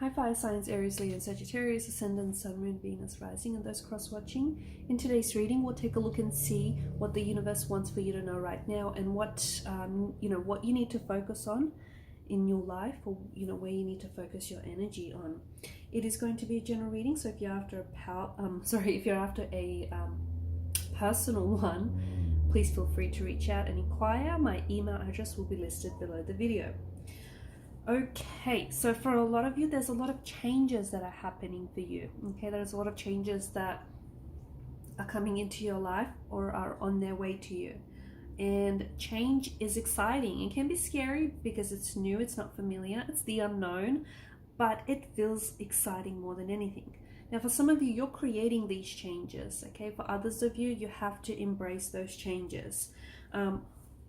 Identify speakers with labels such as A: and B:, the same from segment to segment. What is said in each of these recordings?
A: Hi Fire Signs, Aries, Leo, Sagittarius, Ascendant, Sun, Moon, Venus, Rising, and those cross-watching. In today's reading, we'll take a look and see what the universe wants for you to know right now, and what what you need to focus on in your life, or where you need to focus your energy on. It is going to be a general reading, so if you're after a personal one, please feel free to reach out and inquire. My email address will be listed below the video. Okay, so for a lot of you, there's a lot of changes that are happening for you. Okay, there's a lot of changes that are coming into your life or are on their way to you. And change is exciting. It can be scary because it's new, it's not familiar, it's the unknown, but it feels exciting more than anything. Now, for some of you, you're creating these changes. Okay, for others of you, you have to embrace those changes.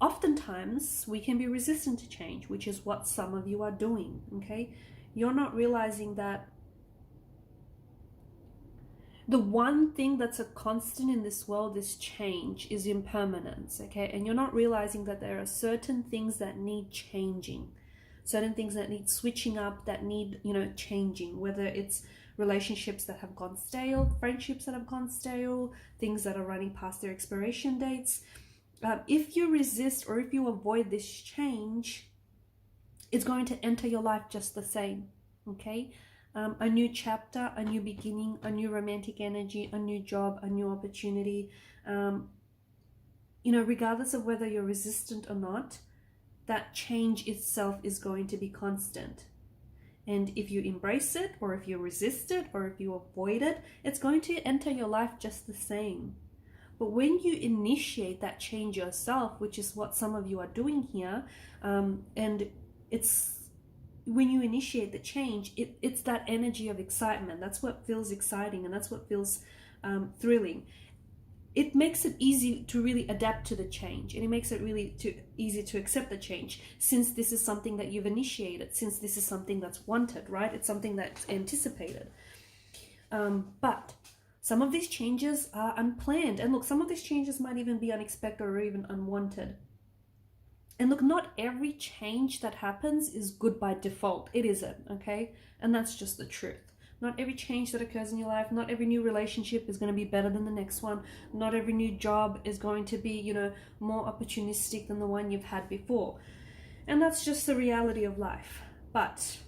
A: Oftentimes we can be resistant to change, which is what some of you are doing. Okay, you're not realizing that the one thing that's a constant in this world is change, is impermanence. Okay, and you're not realizing that there are certain things that need changing, certain things that need switching up, that need changing, whether it's relationships that have gone stale, friendships that have gone stale, things that are running past their expiration dates. If you resist or if you avoid this change, it's going to enter your life just the same. Okay, a new chapter, a new beginning, a new romantic energy, a new job, a new opportunity. Regardless of whether you're resistant or not, that change itself is going to be constant. And if you embrace it, or if you resist it, or if you avoid it, it's going to enter your life just the same. But when you initiate that change yourself, which is what some of you are doing here, and it's when you initiate the change, it's that energy of excitement. That's what feels exciting, and that's what feels thrilling. It makes it easy to really adapt to the change, and it makes it really easy to accept the change, since this is something that you've initiated, since this is something that's wanted, right? It's something that's anticipated. But some of these changes are unplanned. And look, some of these changes might even be unexpected or even unwanted. And look, not every change that happens is good by default. It isn't, okay? And that's just the truth. Not every change that occurs in your life, not every new relationship is going to be better than the next one. Not every new job is going to be, more opportunistic than the one you've had before. And that's just the reality of life. But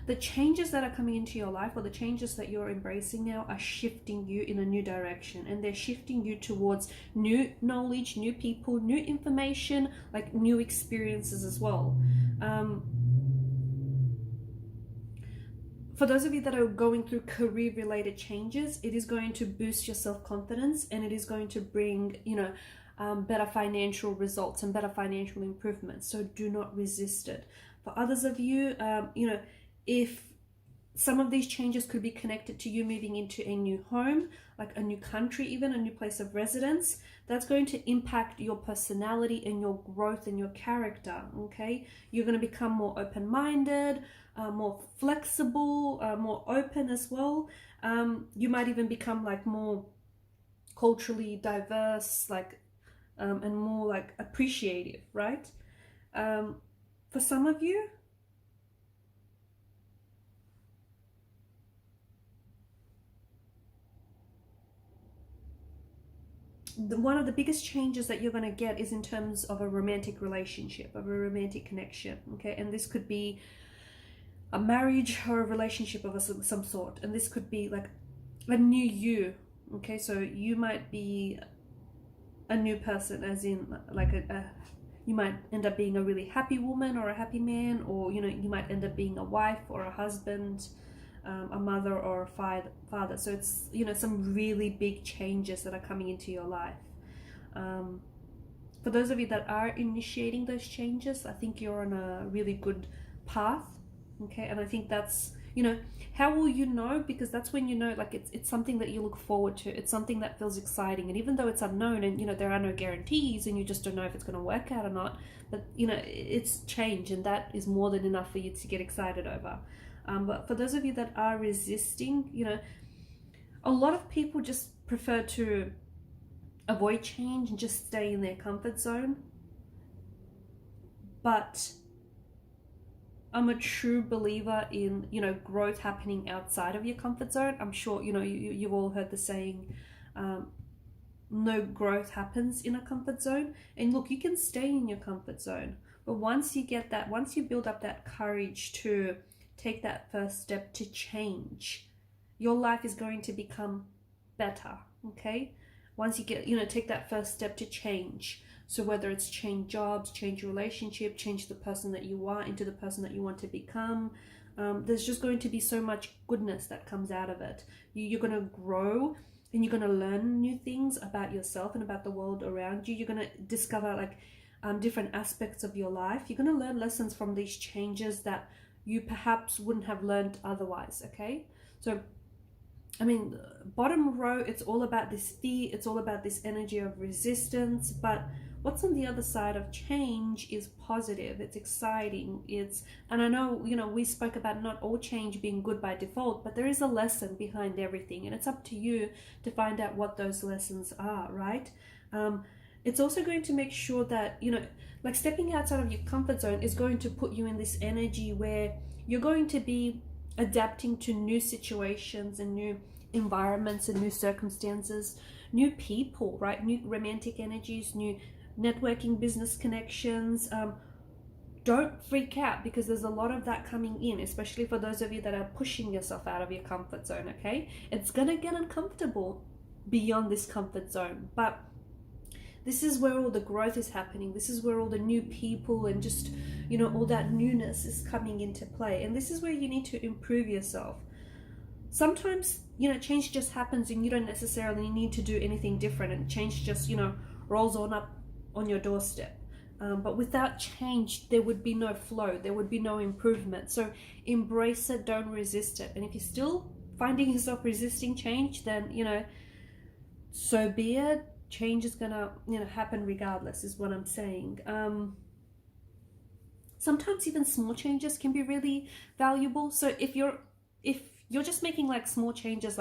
A: the changes that are coming into your life, or the changes that you're embracing now, are shifting you in a new direction, and they're shifting you towards new knowledge, new people, new information, like new experiences as well. For those of you that are going through career related changes, it is going to boost your self-confidence, and it is going to bring better financial results and better financial improvements. So do not resist it. For others of you, if some of these changes could be connected to you moving into a new home, like a new country, even a new place of residence, that's going to impact your personality and your growth and your character. Okay, you're going to become more open-minded, more flexible, more open as well. You might even become like more culturally diverse, and more appreciative, right? For some of you, one of the biggest changes that you're going to get is in terms of a romantic relationship, of a romantic connection. Okay, and this could be a marriage or a relationship of some sort, and this could be like a new you. Okay, so you might be a new person, as in you might end up being a really happy woman or a happy man, or you might end up being a wife or a husband, a mother or a father. So it's some really big changes that are coming into your life. For those of you that are initiating those changes, I think you're on a really good path. Okay, and I think that's how will you know? Because that's when it's something that you look forward to. It's something that feels exciting, and even though it's unknown, and there are no guarantees, and you just don't know if it's going to work out or not, but it's change, and that is more than enough for you to get excited over. But for those of you that are resisting, a lot of people just prefer to avoid change and just stay in their comfort zone. But I'm a true believer in, growth happening outside of your comfort zone. I'm sure, you've all heard the saying, no growth happens in a comfort zone. And look, you can stay in your comfort zone, but once you build up that courage to take that first step to change, your life is going to become better. Okay, once you get, take that first step to change. So whether it's change jobs, change your relationship, change the person that you are into the person that you want to become, there's just going to be so much goodness that comes out of it. You're going to grow, and you're going to learn new things about yourself and about the world around you. You're going to discover different aspects of your life. You're going to learn lessons from these changes that you perhaps wouldn't have learned otherwise. Okay, so bottom row, it's all about this fear, it's all about this energy of resistance. But what's on the other side of change is positive, it's exciting, and I know, we spoke about not all change being good by default, but there is a lesson behind everything, and it's up to you to find out what those lessons are, right? It's also going to make sure that, stepping outside of your comfort zone is going to put you in this energy where you're going to be adapting to new situations and new environments and new circumstances, new people, right? New romantic energies, new networking, business connections. Don't freak out, because there's a lot of that coming in, especially for those of you that are pushing yourself out of your comfort zone. Okay, it's gonna get uncomfortable beyond this comfort zone, but this is where all the growth is happening. This is where all the new people and just, all that newness is coming into play. And this is where you need to improve yourself. Sometimes, change just happens and you don't necessarily need to do anything different, and change just, rolls on up on your doorstep. But without change, there would be no flow. There would be no improvement. So embrace it, don't resist it. And if you're still finding yourself resisting change, then, so be it. Change is gonna, happen regardless, is what I'm saying. Sometimes even small changes can be really valuable. So if you're just making small changes,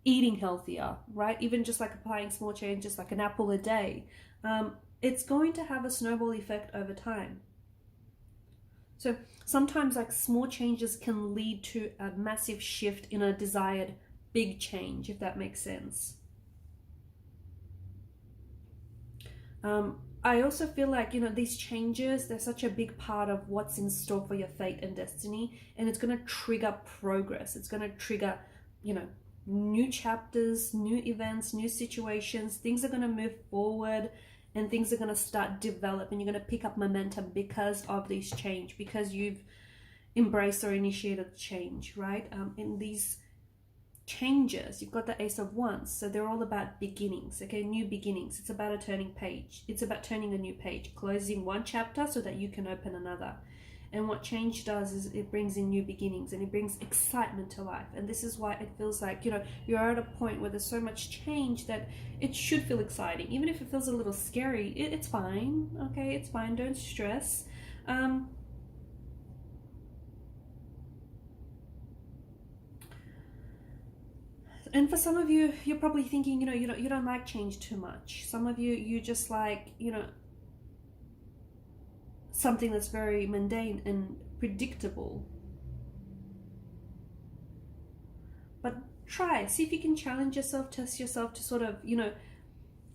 A: eating healthier, right? Even just applying small changes, like an apple a day, it's going to have a snowball effect over time. So sometimes small changes can lead to a massive shift in a desired big change, if that makes sense. I also feel like, these changes, they're such a big part of what's in store for your fate and destiny, and it's going to trigger progress. It's going to trigger, new chapters, new events, new situations. Things are going to move forward, and things are going to start developing. You're going to pick up momentum because of this change, because you've embraced or initiated change, right? In these changes, you've got the Ace of Wands, so they're all about beginnings. Okay, new beginnings. It's about a turning page. It's about turning a new page, closing one chapter so that you can open another. And what change does is it brings in new beginnings, and it brings excitement to life. And this is why it feels like, you're at a point where there's so much change that it should feel exciting. Even if it feels a little scary, it's fine. Okay, it's fine. Don't stress. And for some of you, you're probably thinking, you don't like change too much. Some of you just like, something that's very mundane and predictable. But see if you can challenge yourself, test yourself to sort of,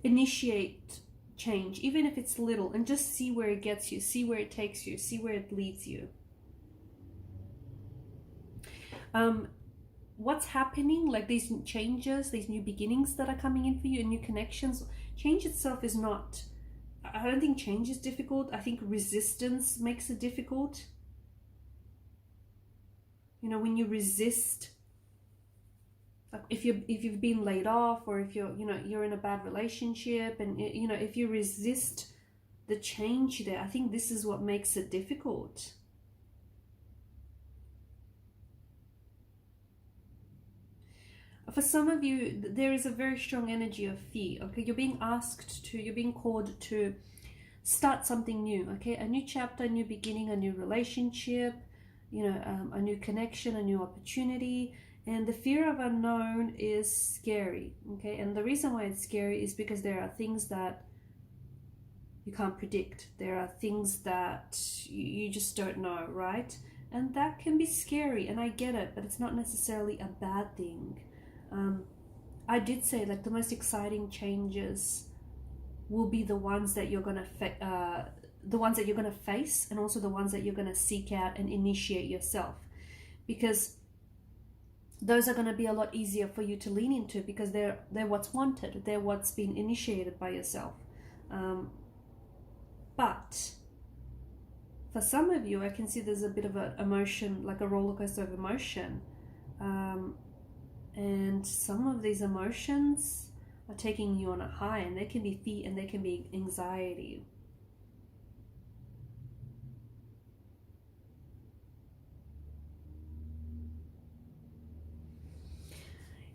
A: initiate change, even if it's little, and just see where it gets you, see where it takes you, see where it leads you. What's happening, these changes, these new beginnings that are coming in for you, and new connections, change itself is not, I don't think change is difficult. I think resistance makes it difficult. When you resist, if you've been laid off, or if you're in a bad relationship, and if you resist the change there, I think this is what makes it difficult. For some of you, there is a very strong energy of fear. Okay, you're being called to start something new. Okay, a new chapter, a new beginning, a new relationship, a new connection, a new opportunity. And the fear of unknown is scary, okay? And the reason why it's scary is because there are things that you can't predict. There are things that you just don't know, right? And that can be scary, and I get it, but it's not necessarily a bad thing. I did say, like, the most exciting changes will be the ones that you're gonna face, and also the ones that you're gonna seek out and initiate yourself, because those are gonna be a lot easier for you to lean into, because they're what's wanted, they're what's been initiated by yourself. But for some of you, I can see there's a bit of an emotion, like a roller coaster of emotion, and some of these emotions are taking you on a high, and they can be fear and they can be anxiety.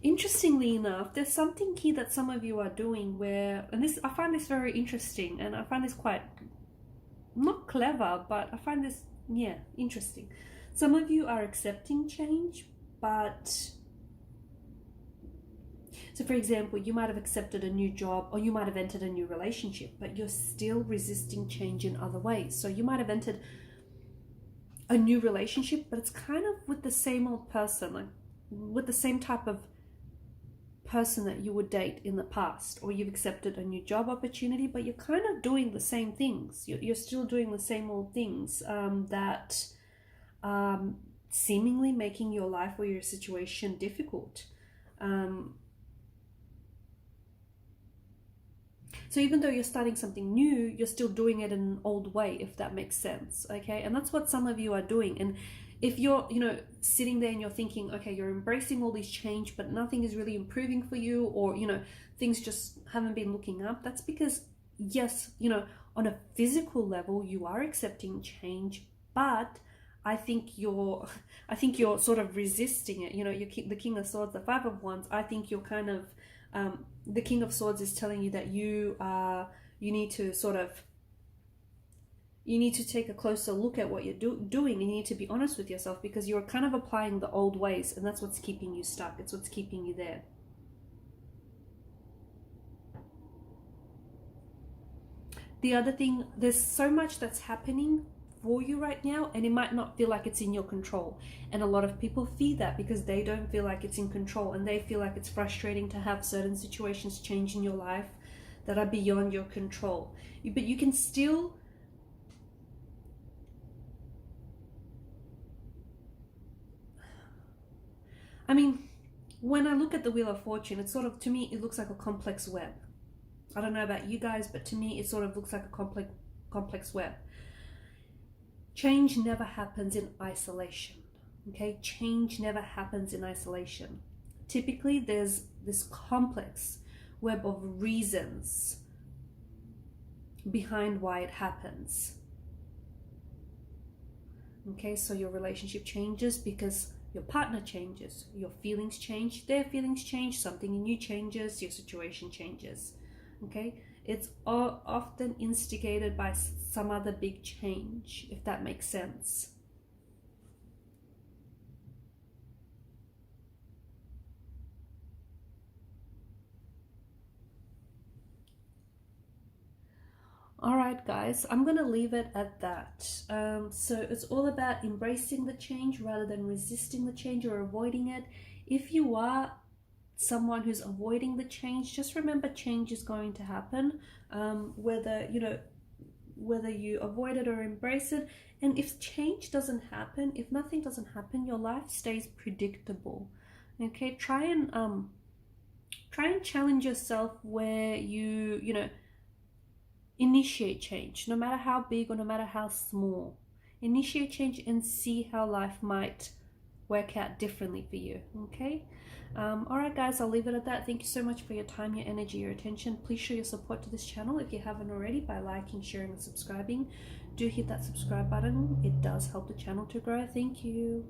A: Interestingly enough, there's something here that some of you are doing where, and this, I find this very interesting, and I find this quite, not clever, but I find this, yeah, interesting. Some of you are accepting change, but, so for example, you might have accepted a new job, or you might have entered a new relationship, but you're still resisting change in other ways. So you might have entered a new relationship, but it's kind of with the same old person, like with the same type of person that you would date in the past, or you've accepted a new job opportunity, but you're kind of doing the same things. You're still doing the same old things that seemingly making your life or your situation difficult. So even though you're starting something new, you're still doing it in an old way, if that makes sense, okay? And that's what some of you are doing. And if you're, sitting there and you're thinking, okay, you're embracing all these change, but nothing is really improving for you, or, things just haven't been looking up, that's because, yes, on a physical level, you are accepting change, but I think you're sort of resisting it. You're the King of Swords, the Five of Wands. I think you're kind of, the King of Swords is telling you that you need to take a closer look at what you're doing, and you need to be honest with yourself, because you're kind of applying the old ways, and that's what's keeping you stuck. It's what's keeping you there. The other thing, there's so much that's happening for you right now, and it might not feel like it's in your control. And a lot of people fear that because they don't feel like it's in control, and they feel like it's frustrating to have certain situations change in your life that are beyond your control. But you can still, when I look at the Wheel of Fortune, it's sort of, to me, it looks like a complex web. I don't know about you guys, but to me, it sort of looks like a complex web. Change never happens in isolation, okay? Change never happens in isolation. Typically, there's this complex web of reasons behind why it happens. Okay, so your relationship changes because your partner changes, your feelings change, their feelings change, something in you changes, your situation changes. Okay, it's often instigated by some other big change, if that makes sense. All right, guys, I'm going to leave it at that. So it's all about embracing the change rather than resisting the change or avoiding it. If you are someone who's avoiding the change, just remember change is going to happen, whether you avoid it or embrace it. And if change doesn't happen, if nothing doesn't happen, your life stays predictable. Okay, try and challenge yourself where you initiate change, no matter how big or no matter how small. Initiate change and see how life might work out differently for you. Okay, all right, guys, I'll leave it at that. Thank you so much for your time, your energy, your attention. Please show your support to this channel if you haven't already by liking, sharing, and subscribing. Do hit that subscribe button. It does help the channel to grow. Thank you.